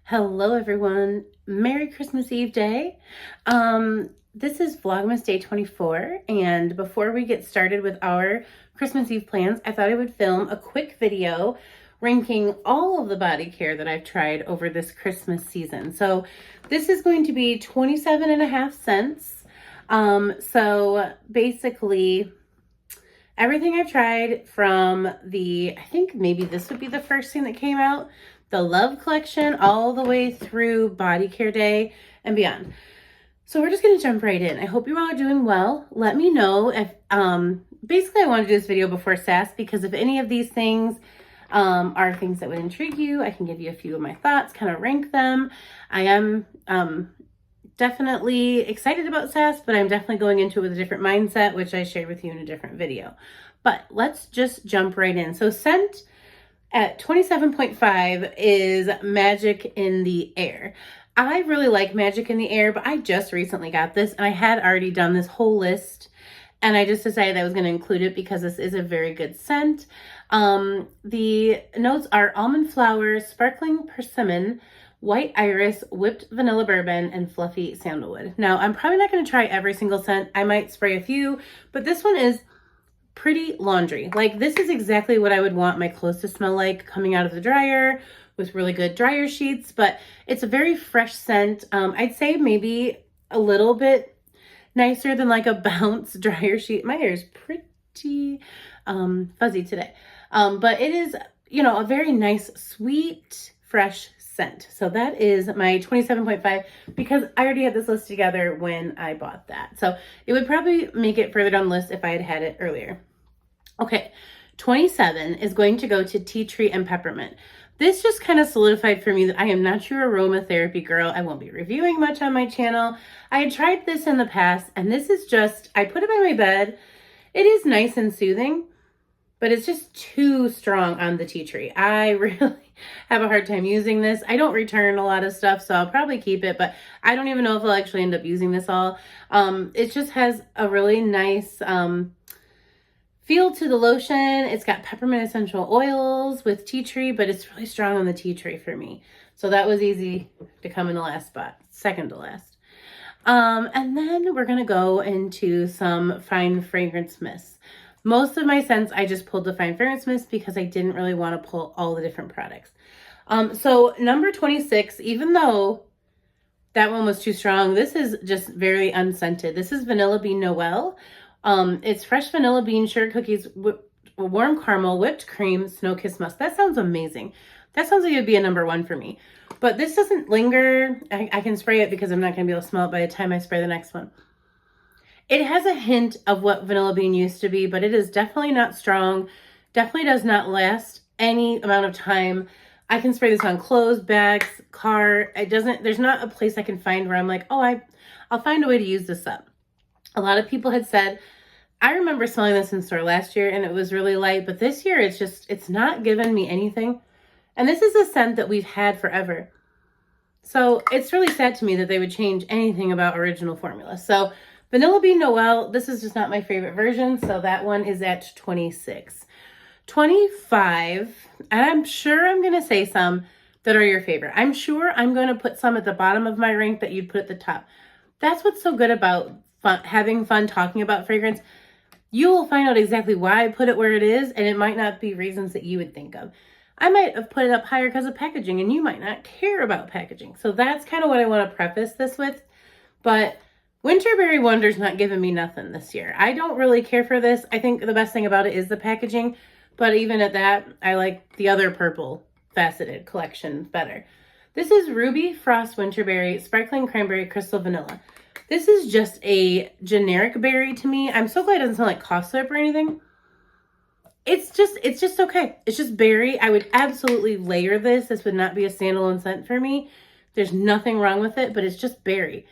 Hello everyone. Merry Christmas Eve day. This is Vlogmas day 24, and before we get started with our Christmas Eve plans, I thought I would film a quick video ranking all of the body care that I've tried over this Christmas season. So this is going to be 27.5 cents. So basically everything I've tried from I think maybe this would be the first thing that came out, the Love Collection, all the way through Body Care Day and beyond. So we're just going to jump right in. I hope you're all doing well. Let me know if, basically I want to do this video before SAS because if any of these things are things that would intrigue you, I can give you a few of my thoughts, kind of rank them. I am definitely excited about SAS, but I'm definitely going into it with a different mindset, which I shared with you in a different video. But let's just jump right in. So scent at 27.5 is Magic in the Air. I really like Magic in the Air, but I just recently got this and I had already done this whole list and I just decided I was going to include it because this is a very good scent. The notes are almond flower, sparkling persimmon, white iris, whipped vanilla bourbon, and fluffy sandalwood. Now, I'm probably not going to try every single scent. I might spray a few, but this one is pretty laundry. Like, this is exactly what I would want my clothes to smell like coming out of the dryer with really good dryer sheets, but it's a very fresh scent. I'd say maybe a little bit nicer than like a Bounce dryer sheet. My hair is pretty fuzzy today. But it is, you know, a very nice, sweet, fresh scent. So that is my 27.5 because I already had this list together when I bought that. So it would probably make it further down the list if I had had it earlier. Okay, 27 is going to go to Tea Tree and Peppermint. This just kind of solidified for me that I am not your aromatherapy girl. I won't be reviewing much on my channel. I had tried this in the past and this is just, I put it by my bed. It is nice and soothing, but it's just too strong on the tea tree. I really have a hard time using this. I don't return a lot of stuff, so I'll probably keep it, but I don't even know if I'll actually end up using this all. It just has a really nice feel to the lotion. It's got peppermint essential oils with tea tree, but it's really strong on the tea tree for me. So that was easy to come in the last spot, second to last. And then we're gonna go into some fine fragrance mists. Most of my scents, I just pulled the fine fragrance mist because I didn't really want to pull all the different products. So number 26, even though that one was too strong, this is just very unscented. This is Vanilla Bean Noel. It's fresh vanilla bean, sugar cookies, warm caramel, whipped cream, snow kiss musk. That sounds amazing. That sounds like it would be a number one for me. But this doesn't linger. I can spray it because I'm not going to be able to smell it by the time I spray the next one. It has a hint of what vanilla bean used to be, but it is definitely not strong. Definitely does not last any amount of time. I can spray this on clothes, bags, car. There's not a place I can find where I'm like, oh, I'll find a way to use this up. A lot of people had said, I remember smelling this in store last year and it was really light, but this year it's not given me anything. And this is a scent that we've had forever. So it's really sad to me that they would change anything about original formula. So Vanilla Bean Noel, this is just not my favorite version, so that one is at 26. 25, and I'm sure I'm going to say some that are your favorite. I'm sure I'm going to put some at the bottom of my rank that you'd put at the top. That's what's so good about having fun talking about fragrance. You will find out exactly why I put it where it is, and it might not be reasons that you would think of. I might have put it up higher because of packaging, and you might not care about packaging. So that's kind of what I want to preface this with, but Winterberry Wonder's not giving me nothing this year. I don't really care for this. I think the best thing about it is the packaging, but even at that, I like the other purple faceted collection better. This is Ruby Frost Winterberry Sparkling Cranberry Crystal Vanilla. This is just a generic berry to me. I'm so glad it doesn't smell like cough syrup or anything. It's just okay. It's just berry. I would absolutely layer this. This would not be a standalone scent for me. There's nothing wrong with it, but it's just berry.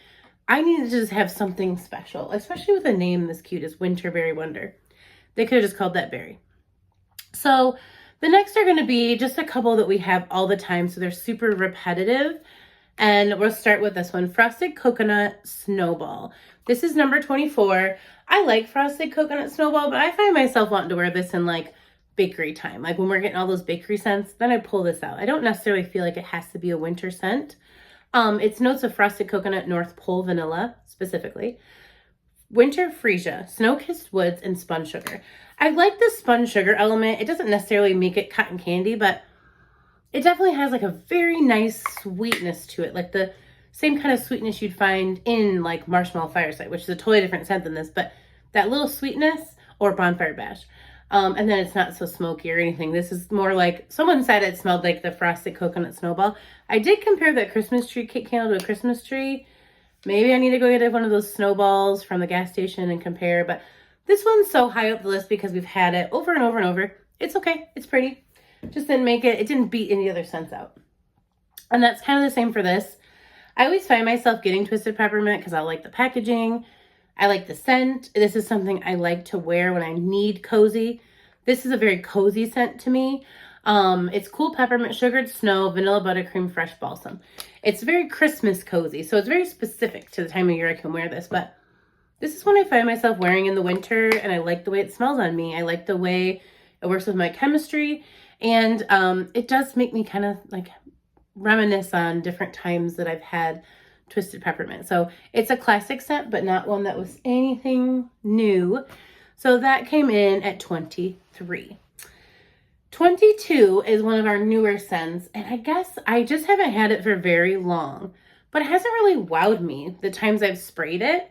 I need to just have something special, especially with a name this cute as Winterberry Wonder. They could have just called that berry. So the next are going to be just a couple that we have all the time, so they're super repetitive. And we'll start with this one, Frosted Coconut Snowball. This is number 24. I like Frosted Coconut Snowball, but I find myself wanting to wear this in like bakery time. Like when we're getting all those bakery scents, then I pull this out. I don't necessarily feel like it has to be a winter scent. It's notes of frosted coconut, North Pole vanilla specifically, winter freesia, snow-kissed woods, and spun sugar. I like the spun sugar element. It doesn't necessarily make it cotton candy, but it definitely has like a very nice sweetness to it. Like the same kind of sweetness you'd find in like Marshmallow Fireside, which is a totally different scent than this, but that little sweetness, or Bonfire Bash. And then it's not so smoky or anything. This is more like, someone said it smelled like the frosted coconut Snowball. I did compare that Christmas tree cake candle to a Christmas tree. Maybe I need to go get one of those Snowballs from the gas station and compare. But this one's so high up the list because we've had it over and over and over. It's okay. It's pretty. Just didn't make it. It didn't beat any other scents out. And that's kind of the same for this. I always find myself getting Twisted Peppermint because I like the packaging. I like the scent. This is something I like to wear when I need cozy. This is a very cozy scent to me. It's cool peppermint, sugared snow, vanilla buttercream, fresh balsam. It's very Christmas cozy, so it's very specific to the time of year I can wear this. But this is one I find myself wearing in the winter, and I like the way it smells on me. I like the way it works with my chemistry, and it does make me kind of like reminisce on different times that I've had Twisted Peppermint. So it's a classic scent, but not one that was anything new. So that came in at 23. 22 is one of our newer scents, and I guess I just haven't had it for very long, but it hasn't really wowed me the times I've sprayed it.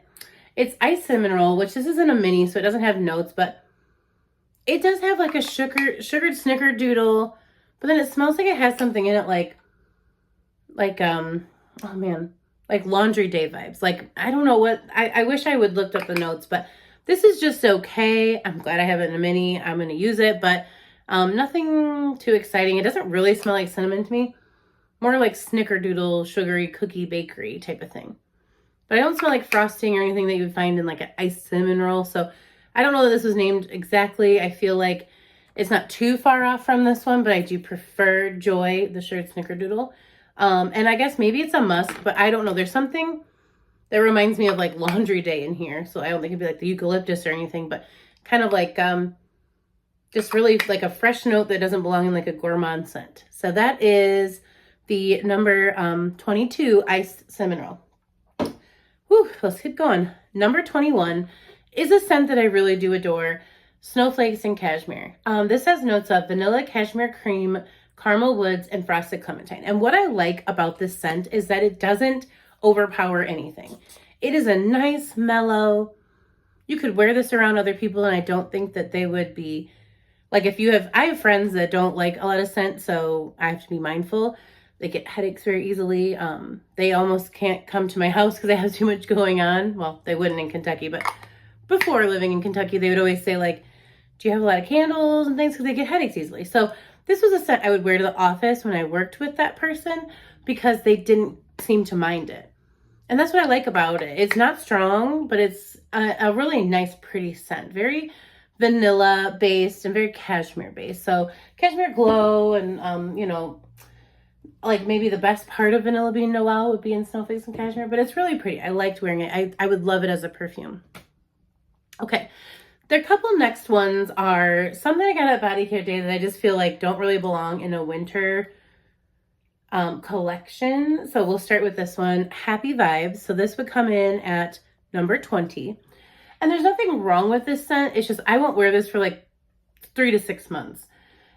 It's Ice Cinnamon Roll, which this isn't a mini, so it doesn't have notes, but it does have like a sugared Snickerdoodle, but then it smells like it has something in it like oh man, like Laundry Day vibes. Like, I don't know what, I wish I would looked up the notes, but this is just okay. I'm glad I have it in a mini. I'm going to use it, but nothing too exciting. It doesn't really smell like cinnamon to me. More like Snickerdoodle, sugary cookie bakery type of thing. But I don't smell like frosting or anything that you would find in like an Ice Cinnamon Roll. So I don't know that this was named exactly. I feel like it's not too far off from this one, but I do prefer Joy, the sugared Snickerdoodle. And I guess maybe it's a musk, but I don't know. There's something that reminds me of like Laundry Day in here. So I don't think it'd be like the eucalyptus or anything, but kind of like just really like a fresh note that doesn't belong in like a gourmand scent. So that is the number 22 Ice Cinnamon Roll. Whew, let's keep going. Number 21 is a scent that I really do adore. Snowflakes and Cashmere. This has notes of vanilla, cashmere cream, caramel woods, and frosted clementine. And what I like about this scent is that it doesn't overpower anything. It is a nice, mellow, you could wear this around other people and I don't think that they would be, like I have friends that don't like a lot of scent, so I have to be mindful. They get headaches very easily. They almost can't come to my house because they have too much going on. Well, they wouldn't in Kentucky, but before living in Kentucky, they would always say like, do you have a lot of candles and things? Because they get headaches easily. So this was a scent I would wear to the office when I worked with that person because they didn't seem to mind it. And that's what I like about it. It's not strong, but it's a really nice, pretty scent. Very vanilla based and very cashmere based. So cashmere glow and, you know, like maybe the best part of Vanilla Bean Noel would be in Snowflakes and Cashmere, but it's really pretty. I liked wearing it. I would love it as a perfume. Okay. The couple next ones are something I got at Body Care Day that I just feel like don't really belong in a winter collection. So we'll start with this one, Happy Vibes. So this would come in at number 20. And there's nothing wrong with this scent. It's just I won't wear this for like 3 to 6 months.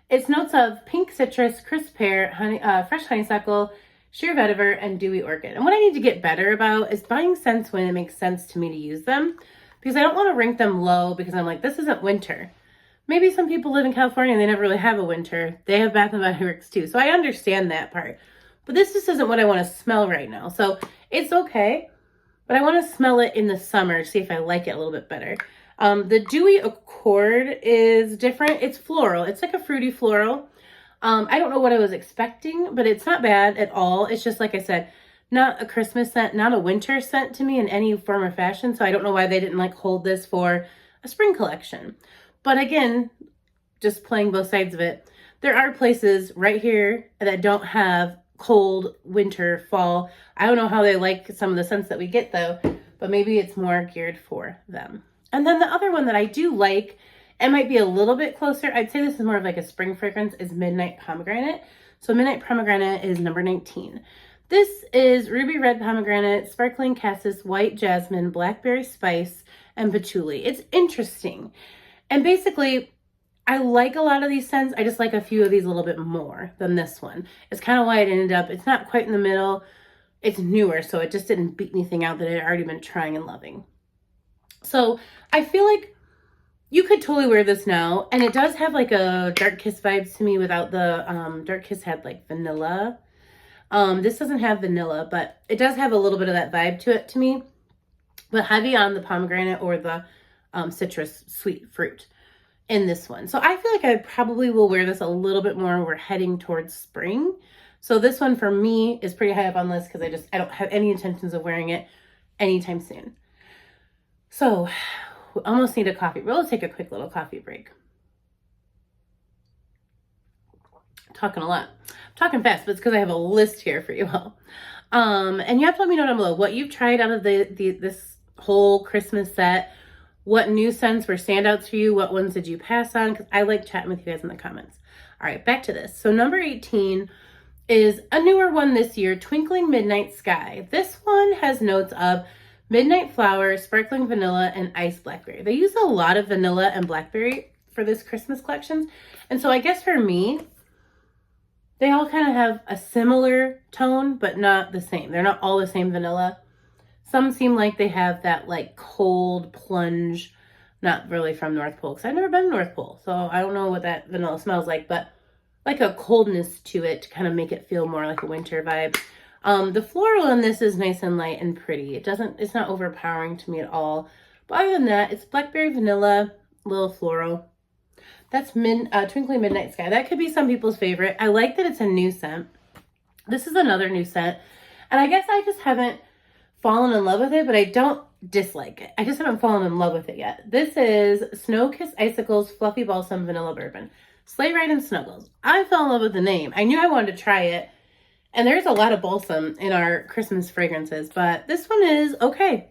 It's notes of pink citrus, crisp pear, honey, fresh honeysuckle, sheer vetiver, and dewy orchid. And what I need to get better about is buying scents when it makes sense to me to use them. Because I don't want to rank them low because I'm like, this isn't winter. Maybe some people live in California and they never really have a winter. They have Bath and Body Works too. So I understand that part. But this just isn't what I want to smell right now. So it's okay. But I want to smell it in the summer to see if I like it a little bit better. The Dewy Accord is different. It's floral. It's like a fruity floral. I don't know what I was expecting, but it's not bad at all. It's just like I said, not a Christmas scent, not a winter scent to me in any form or fashion. So I don't know why they didn't like hold this for a spring collection. But again, just playing both sides of it, there are places right here that don't have cold winter, fall. I don't know how they like some of the scents that we get though, but maybe it's more geared for them. And then the other one that I do like, It might be a little bit closer. I'd say this is more of like a spring fragrance, is Midnight Pomegranate. So Midnight Pomegranate is number 19. This is ruby red pomegranate, sparkling cassis, white jasmine, blackberry spice, and patchouli. It's interesting. And basically, I like a lot of these scents. I just like a few of these a little bit more than this one. It's kind of why it ended up, it's not quite in the middle. It's newer, so it just didn't beat anything out that I had already been trying and loving. So I feel like you could totally wear this now. And it does have like a Dark Kiss vibes to me without the, Dark Kiss had like vanilla. This doesn't have vanilla, but it does have a little bit of that vibe to it to me. But heavy on the pomegranate or the citrus sweet fruit in this one. So I feel like I probably will wear this a little bit more. We're heading towards spring. So this one for me is pretty high up on the list because I don't have any intentions of wearing it anytime soon. So we almost need a coffee. We'll take a quick little coffee break. I'm talking a lot. I'm talking fast, but it's because I have a list here for you all. And you have to let me know down below what you've tried out of this whole Christmas set. What new scents were standouts for you? What ones did you pass on? Because I like chatting with you guys in the comments. All right, back to this. So number 18 is a newer one this year, Twinkling Midnight Sky. This one has notes of midnight flower, sparkling vanilla, and iced blackberry. They use a lot of vanilla and blackberry for this Christmas collections. And so I guess for me, they all kind of have a similar tone, but not the same. They're not all the same vanilla. Some seem like they have that like cold plunge, not really from North Pole, because I've never been to North Pole. So I don't know what that vanilla smells like, but like a coldness to it to kind of make it feel more like a winter vibe. The floral in this is nice and light and pretty. It's not overpowering to me at all. But other than that, it's blackberry vanilla, little floral. That's Twinkling Midnight Sky. That could be some people's favorite. I like that it's a new scent. This is another new scent. And I guess I just haven't fallen in love with it, but I don't dislike it. I just haven't fallen in love with it yet. This is Snow Kiss Icicles Fluffy Balsam Vanilla Bourbon. Sleigh Ride and Snuggles. I fell in love with the name. I knew I wanted to try it. And there's a lot of balsam in our Christmas fragrances, but this one is okay.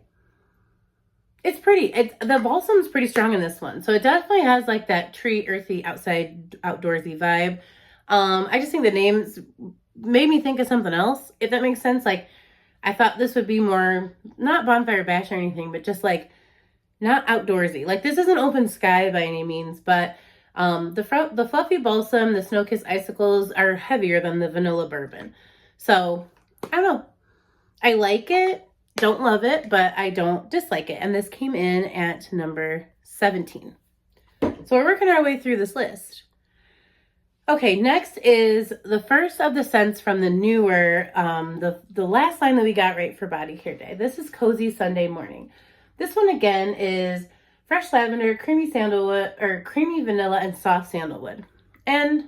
It's pretty. The balsam's pretty strong in this one. So it definitely has like that tree, earthy, outdoorsy vibe. I just think the names made me think of something else, if that makes sense. Like, I thought this would be more, not Bonfire Bash or anything, but just like not outdoorsy. Like, this isn't Open Sky by any means, but the Fluffy Balsam, the Snow Kiss Icicles are heavier than the Vanilla Bourbon. So, I don't know. I like it. Don't love it, but I don't dislike it. And this came in at number 17. So we're working our way through this list. Okay, next is the first of the scents from the newer, the last line that we got right for Body Care Day. This is Cozy Sunday Morning. This one again is fresh lavender, creamy sandalwood, or creamy vanilla and soft sandalwood. And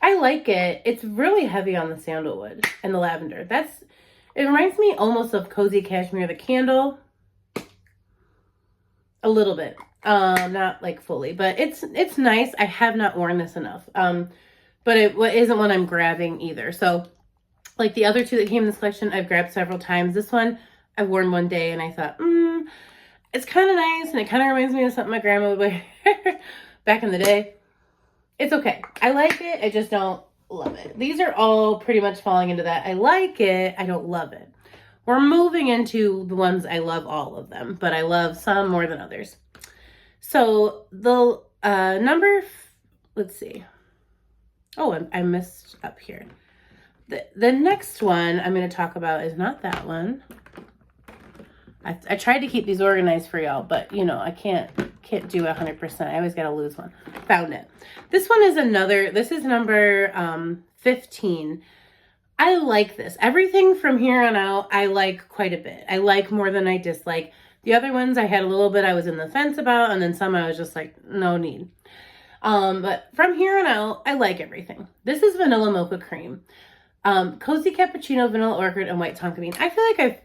I like it. It's really heavy on the sandalwood and the lavender. It reminds me almost of Cozy Cashmere, the candle. A little bit. Not like fully, but it's nice. I have not worn this enough. But it isn't one I'm grabbing either. So like the other two that came in this collection, I've grabbed several times. This one I've worn one day and I thought, it's kind of nice. And it kind of reminds me of something my grandma would wear back in the day. It's okay. I like it. I just don't love it. These are all pretty much falling into that. I like it. I don't love it. We're moving into the ones I love all of them, but I love some more than others. So the let's see. Oh, I messed up here. The next one I'm going to talk about is not that one. I tried to keep these organized for y'all, but you know, I can't do 100%. I always got to lose one. Found it. This one is this is number 15. I like this. Everything from here on out, I like quite a bit. I like more than I dislike. The other ones I had a little bit I was in the fence about, and then some I was just like, no need. But from here on out, I like everything. This is Vanilla Mocha Cream. Cozy Cappuccino, Vanilla Orchid, and White Tonka Bean. I feel like I've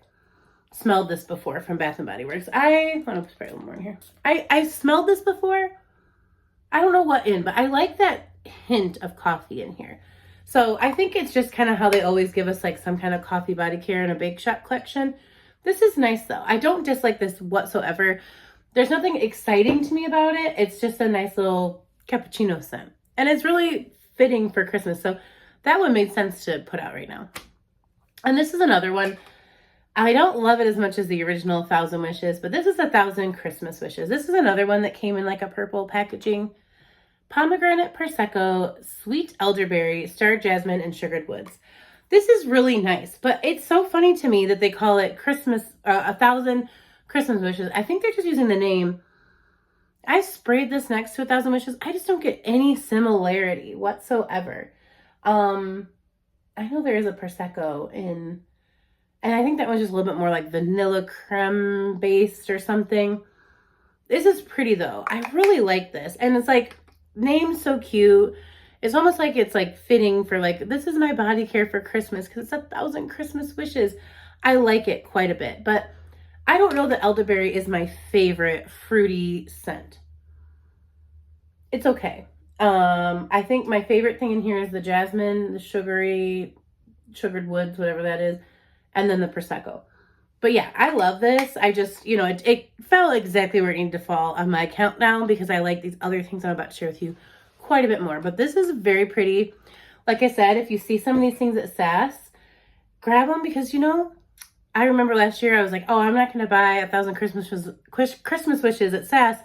smelled this before from Bath and Body Works. I want to spray a little more in here. I've smelled this before. I don't know what in, but I like that hint of coffee in here. So I think it's just kind of how they always give us like some kind of coffee body care in a bake shop collection. This is nice though. I don't dislike this whatsoever. There's nothing exciting to me about it. It's just a nice little cappuccino scent. And it's really fitting for Christmas. So that one made sense to put out right now. And this is another one. I don't love it as much as the original 1,000 Wishes, but this is 1,000 Christmas Wishes. This is another one that came in like a purple packaging. Pomegranate, Prosecco, sweet elderberry, star jasmine, and sugared woods. This is really nice, but it's so funny to me that they call it Christmas, 1,000 Christmas Wishes. I think they're just using the name. I sprayed this next to 1,000 Wishes. I just don't get any similarity whatsoever. I know there is a Prosecco in, and I think that one's just a little bit more like vanilla creme based or something. This is pretty though. I really like this. And it's like, name's so cute. It's almost like it's like fitting for like, this is my body care for Christmas because it's 1,000 Christmas Wishes. I like it quite a bit, but I don't know that elderberry is my favorite fruity scent. It's okay. I think my favorite thing in here is the jasmine, the sugared woods, whatever that is, and then the Prosecco. But yeah, I love this. I just, you know, it fell exactly where it needed to fall on my countdown because I like these other things I'm about to share with you quite a bit more. But this is very pretty. Like I said, if you see some of these things at SAS, grab them because, you know, I remember last year I was like, oh, I'm not going to buy 1,000 Christmas Wishes at SAS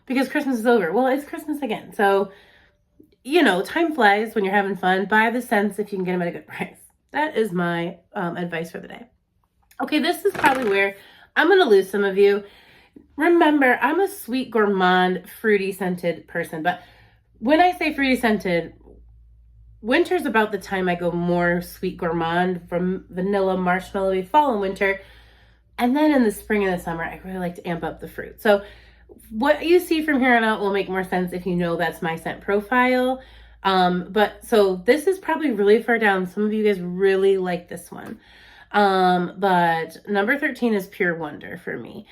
because Christmas is over. Well, it's Christmas again. So, you know, time flies when you're having fun. Buy the scents if you can get them at a good price. That is my advice for the day. Okay, this is probably where I'm going to lose some of you. Remember, I'm a sweet gourmand, fruity scented person. But when I say fruity scented, winter's about the time I go more sweet gourmand, from vanilla, marshmallow, fall and winter. And then in the spring and the summer, I really like to amp up the fruit. So what you see from here on out will make more sense if you know that's my scent profile. But so this is probably really far down. Some of you guys really like this one. But number 13 is Pure Wonder for me.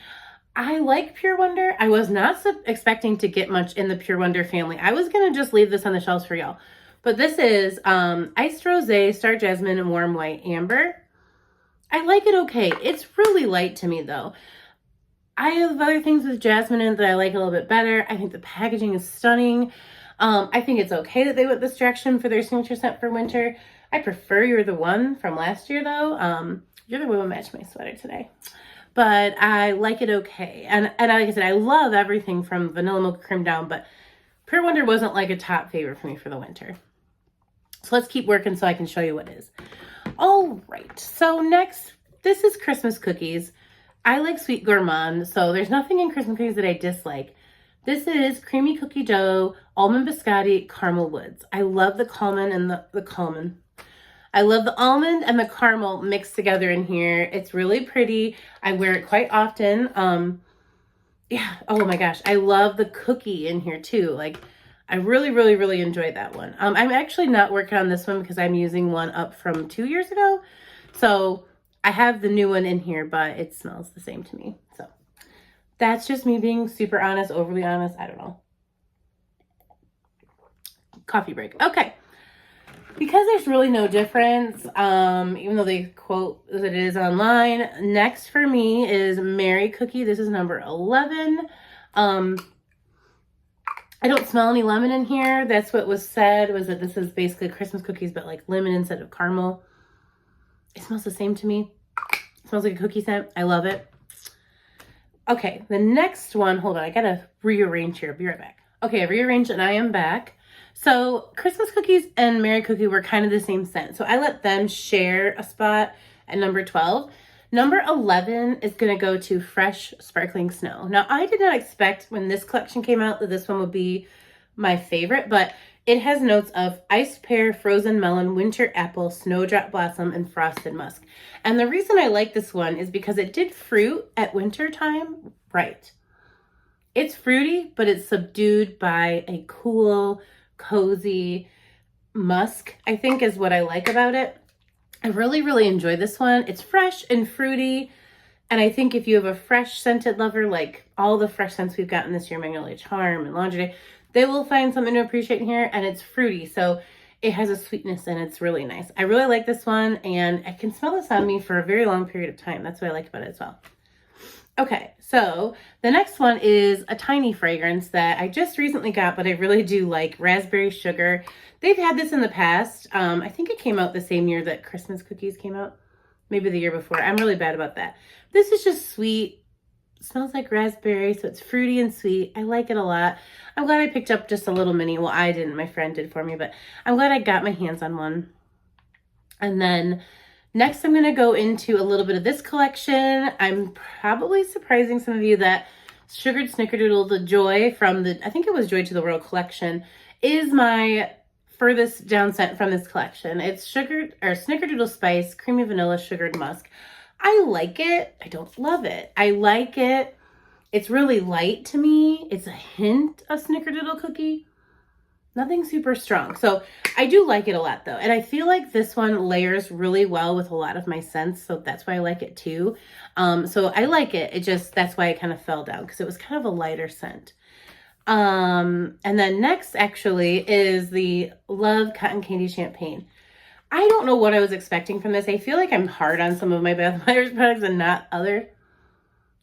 I like Pure Wonder. I was not expecting to get much in the Pure Wonder family. I was going to just leave this on the shelves for y'all. But this is Iced Rosé, Star Jasmine, and Warm White Amber. I like it okay. It's really light to me though. I have other things with jasmine in it that I like a little bit better. I think the packaging is stunning. I think it's okay that they went this direction for their signature scent for winter. I prefer You're the One from last year though. You're the One who matched my sweater today. But I like it okay. And like I said, I love everything from Vanilla Mocha Cream down, but Pure Wonder wasn't like a top favorite for me for the winter. So let's keep working so I can show you what is. All right, so next, this is Christmas cookies. I like sweet gourmand, so there's nothing in Christmas cookies that I dislike. This is creamy cookie dough, almond biscotti, caramel woods. I love the almond and the I love the almond and the caramel mixed together in here. It's really pretty. I wear it quite often. Yeah, oh my gosh, I love the cookie in here too. Like, I really, really, really enjoyed that one. I'm actually not working on this one because I'm using one up from 2 years ago. So I have the new one in here, but it smells the same to me. So that's just me being super honest, overly honest. I don't know. Coffee break. Okay. Because there's really no difference, even though they quote that it is online, next for me is Mary Cookie. This is number 11. I don't smell any lemon in here. That's what was said, was that this is basically Christmas cookies, but like lemon instead of caramel. It smells the same to me. It smells like a cookie scent. I love it. Okay, the next one, hold on, I gotta rearrange here. Be right back. Okay, I rearranged and I am back. So Christmas cookies and Mary Cookie were kind of the same scent. So I let them share a spot at number 12. Number 11 is going to go to Fresh Sparkling Snow. Now, I did not expect when this collection came out that this one would be my favorite, but it has notes of iced pear, frozen melon, winter apple, snowdrop blossom, and frosted musk. And the reason I like this one is because it did fruit at winter time right. It's fruity, but it's subdued by a cool, cozy musk, I think is what I like about it. I really, really enjoy this one. It's fresh and fruity. And I think if you have a fresh scented lover, like all the fresh scents we've gotten this year, Magnolia Charm and Laundry Day, they will find something to appreciate in here. And it's fruity. So it has a sweetness and it's really nice. I really like this one. And I can smell this on me for a very long period of time. That's what I like about it as well. Okay, so the next one is a tiny fragrance that I just recently got, but I really do like, raspberry sugar. They've had this in the past. I think it came out the same year that Christmas cookies came out. Maybe the year before. I'm really bad about that. This is just sweet. It smells like raspberry, so it's fruity and sweet. I like it a lot. I'm glad I picked up just a little mini. Well, I didn't. My friend did for me, but I'm glad I got my hands on one. And then next, I'm going to go into a little bit of this collection. I'm probably surprising some of you that Sugared Snickerdoodle the Joy from the, I think it was Joy to the World collection, is my furthest down scent from this collection. It's sugared, or Snickerdoodle Spice, Creamy Vanilla, Sugared Musk. I like it. I don't love it. I like it. It's really light to me. It's a hint of Snickerdoodle cookie. Nothing super strong. So I do like it a lot though. And I feel like this one layers really well with a lot of my scents. So that's why I like it too. So I like it. It just, that's why it kind of fell down because it was kind of a lighter scent. And then next actually is the Love Cotton Candy Champagne. I don't know what I was expecting from this. I feel like I'm hard on some of my Bath & Body Works products and not others.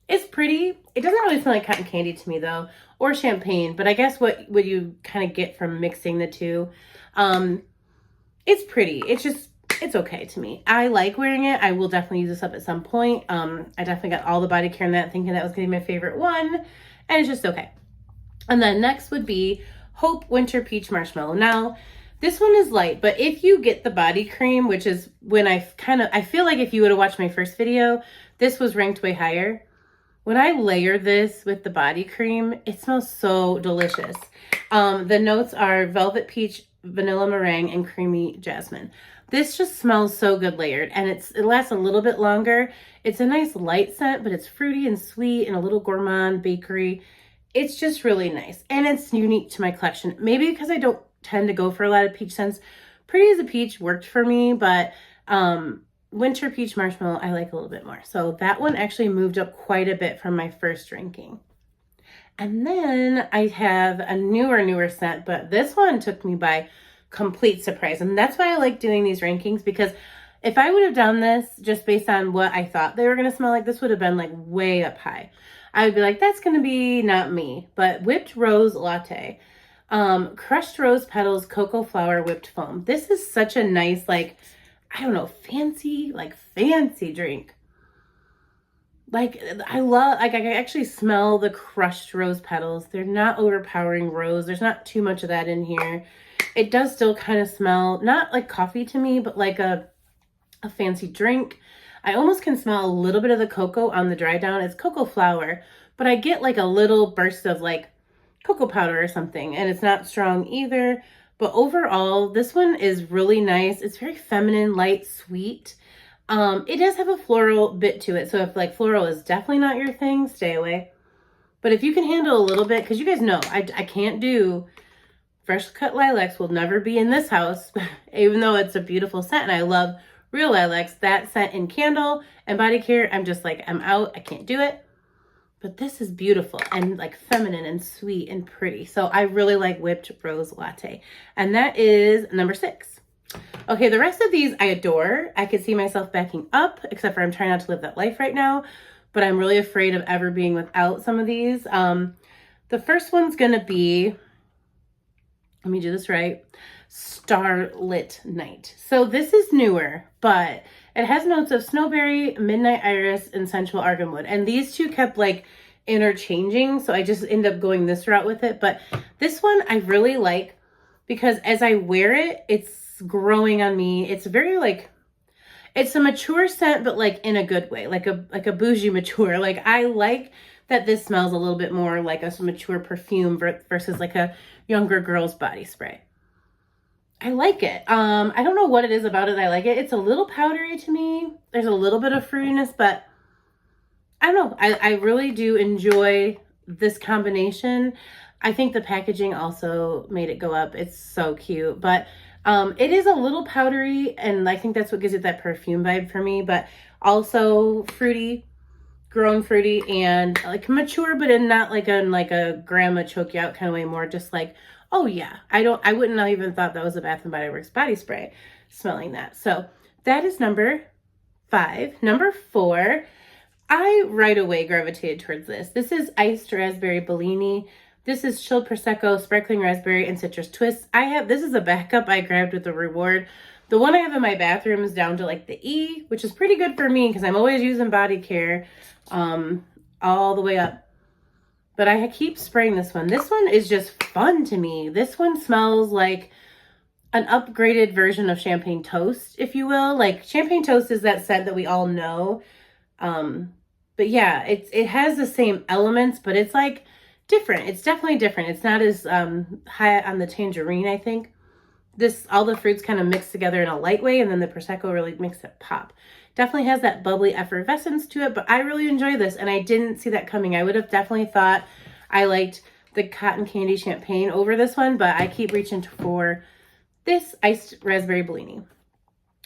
It's pretty. It doesn't really smell like cotton candy to me though, or champagne, but I guess what you kind of get from mixing the two. It's pretty. It's okay to me. I like wearing it. I will definitely use this up at some point. I definitely got all the body care in that, thinking that was going to be my favorite one, and it's just okay. And then next would be Hope Winter Peach Marshmallow. Now, this one is light, but if you get the body cream, which is when I feel like if you would have watched my first video, this was ranked way higher. When I layer this with the body cream, it smells so delicious. The notes are velvet peach, vanilla meringue, and creamy jasmine. This just smells so good layered, and it lasts a little bit longer. It's a nice light scent, but it's fruity and sweet and a little gourmand bakery. It's just really nice, and it's unique to my collection. Maybe because I don't tend to go for a lot of peach scents. Pretty as a Peach worked for me, but Winter Peach Marshmallow I like a little bit more. So that one actually moved up quite a bit from my first ranking. And then I have a newer scent, but this one took me by complete surprise. And that's why I like doing these rankings, because if I would have done this just based on what I thought they were going to smell like, this would have been like way up high. I would be like, that's going to be not me. But Whipped Rose Latte, crushed rose petals, cocoa flour, whipped foam. This is such a nice, like, I don't know, fancy drink. Like, I can actually smell the crushed rose petals. They're not overpowering rose. There's not too much of that in here. It does still kind of smell, not like coffee to me, but like a fancy drink. I almost can smell a little bit of the cocoa on the dry down. It's cocoa flour, but I get like a little burst of like cocoa powder or something, and it's not strong either. But overall, this one is really nice. It's very feminine, light, sweet. It does have a floral bit to it. So if like floral is definitely not your thing, stay away. But if you can handle a little bit, because you guys know, I can't do fresh cut lilacs, will never be in this house, even though it's a beautiful scent and I love real lilacs. That scent in candle and body care, I'm just like, I'm out. I can't do it. But this is beautiful and like feminine and sweet and pretty. So I really like Whipped Rose Latte. And that is number 6. Okay, the rest of these I adore. I could see myself backing up, except for I'm trying not to live that life right now. But I'm really afraid of ever being without some of these. The first one's going to be, let me do this right, Starlit Night. So this is newer, but it has notes of snowberry, midnight iris, and sensual arganwood. And these two kept like interchanging, so I just end up going this route with it. But this one I really like because as I wear it, it's growing on me. It's very like, it's a mature scent, but like in a good way, like a bougie mature. Like I like that this smells a little bit more like a mature perfume versus like a younger girl's body spray. I like it. I don't know what it is about it. I like it. It's a little powdery to me. There's a little bit of fruitiness, but I don't know. I really do enjoy this combination. I think the packaging also made it go up. It's so cute, but it is a little powdery, and I think that's what gives it that perfume vibe for me, but also fruity, grown fruity, and like mature, but in not like a grandma choke you out kind of way, more just like, oh yeah, I wouldn't have even thought that was a Bath & Body Works body spray, smelling that. So that is number 5. Number 4, I right away gravitated towards this. This is iced raspberry Bellini. This is chilled Prosecco, sparkling raspberry, and citrus twist. This is a backup I grabbed with the reward. The one I have in my bathroom is down to like the E, which is pretty good for me because I'm always using body care all the way up. But I keep spraying this one. This one is just fun to me. This one smells like an upgraded version of champagne toast, if you will. Like champagne toast is that scent that we all know. But yeah, it has the same elements, but it's like different. It's definitely different. It's not as high on the tangerine, I think. All the fruits kind of mix together in a light way, and then the Prosecco really makes it pop. Definitely has that bubbly effervescence to it, but I really enjoy this, and I didn't see that coming. I would have definitely thought I liked the cotton candy champagne over this one, but I keep reaching for this iced raspberry Bellini.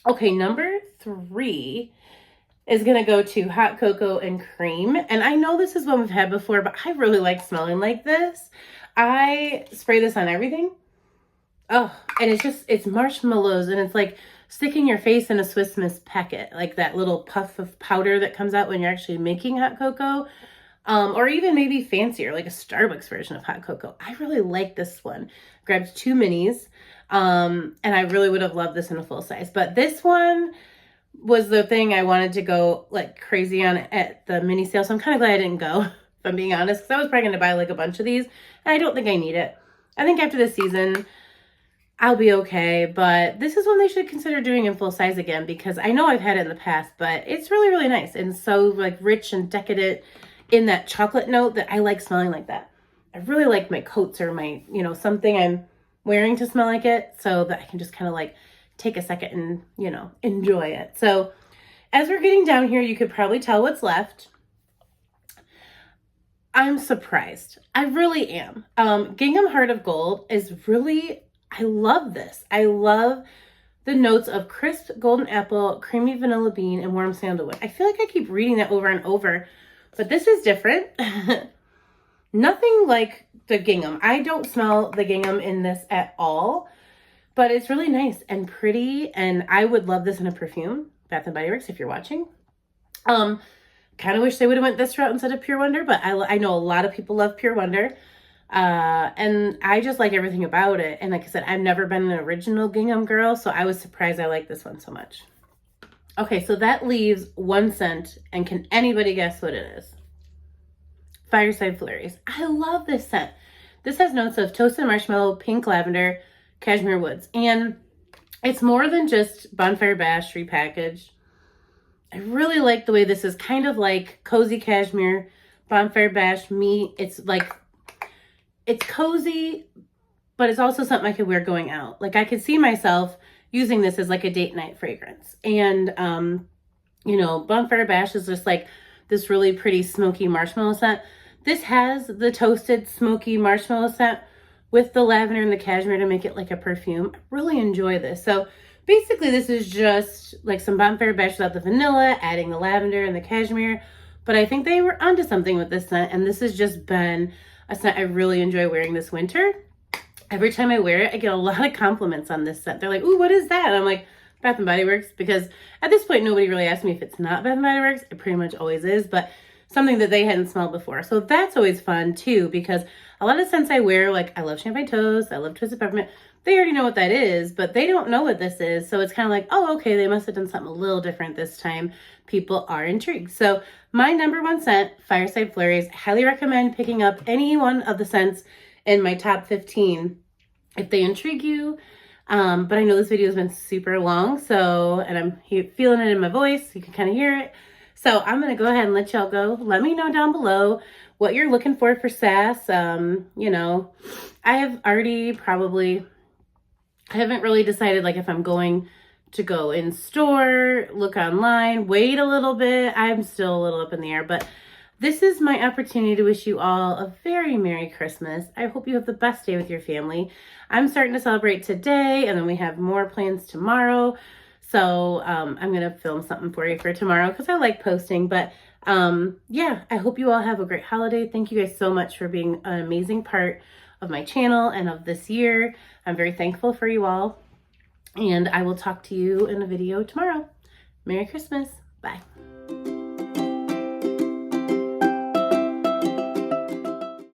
Okay, number 3 is going to go to hot cocoa and cream. And I know this is one we've had before, but I really like smelling like this. I spray this on everything. Oh, and it's marshmallows, and it's like sticking your face in a Swiss Miss packet, like that little puff of powder that comes out when you're actually making hot cocoa. Or even maybe fancier, like a Starbucks version of hot cocoa. I really like this one. Grabbed 2 minis. And I really would have loved this in a full size. But this one was the thing I wanted to go like crazy on at the mini sale. So I'm kind of glad I didn't go, if I'm being honest, because I was probably going to buy like a bunch of these. And I don't think I need it. I think after this season, I'll be okay. But this is one they should consider doing in full size again, because I know I've had it in the past, but it's really, really nice. And so like rich and decadent in that chocolate note that I like smelling like that. I really like my coats or my, something I'm wearing to smell like it, so that I can just kind of like take a second and, enjoy it. So as we're getting down here, you could probably tell what's left. I'm surprised. I really am. Gingham Heart of Gold is really, I love this. I love the notes of crisp golden apple, creamy vanilla bean, and warm sandalwood. I feel like I keep reading that over and over, but this is different. Nothing like the gingham. I don't smell the gingham in this at all, but it's really nice and pretty, and I would love this in a perfume. Bath and Body Works, if you're watching. Kind of wish they would have went this route instead of Pure Wonder, but I know a lot of people love Pure Wonder, and I just like everything about it. And like I said, I've never been an original gingham girl, so I was surprised I like this one so much. Okay, so that leaves 1 scent, and can anybody guess what it is? Fireside Flurries. I love this scent. This has notes of toasted marshmallow, pink lavender, cashmere woods, and it's more than just Bonfire Bash repackaged. I really like the way this is kind of like cozy cashmere, Bonfire Bash meet. It's cozy, but it's also something I could wear going out. Like I could see myself using this as like a date night fragrance. And, Bonfire Bash is just like this really pretty smoky marshmallow scent. This has the toasted smoky marshmallow scent with the lavender and the cashmere to make it like a perfume. I really enjoy this. So basically this is just like some Bonfire Bash without the vanilla, adding the lavender and the cashmere. But I think they were onto something with this scent, and this has just been a scent I really enjoy wearing this winter. Every time I wear it, I get a lot of compliments on this scent. They're like, ooh, what is that? And I'm like, Bath and Body Works, because at this point, nobody really asked me if it's not Bath and Body Works. It pretty much always is, but something that they hadn't smelled before. So that's always fun too, because a lot of scents I wear, like I love Champagne Toast, I love Twisted Peppermint, they already know what that is, but they don't know what this is. So it's kind of like, oh, okay, they must have done something a little different this time. People are intrigued. So my number 1 scent, Fireside Flurries. Highly recommend picking up any one of the scents in my top 15 if they intrigue you. But I know this video has been super long, and I'm feeling it in my voice. You can kind of hear it. So I'm going to go ahead and let y'all go. Let me know down below what you're looking for SAS. I have already I haven't really decided like if I'm going to go in store, look online, wait a little bit. I'm still a little up in the air, but this is my opportunity to wish you all a very Merry Christmas. I hope you have the best day with your family. I'm starting to celebrate today, and then we have more plans tomorrow. So I'm going to film something for you for tomorrow because I like posting. But yeah, I hope you all have a great holiday. Thank you guys so much for being an amazing part of my channel and of this year. I'm very thankful for you all. And I will talk to you in a video tomorrow. Merry Christmas. Bye.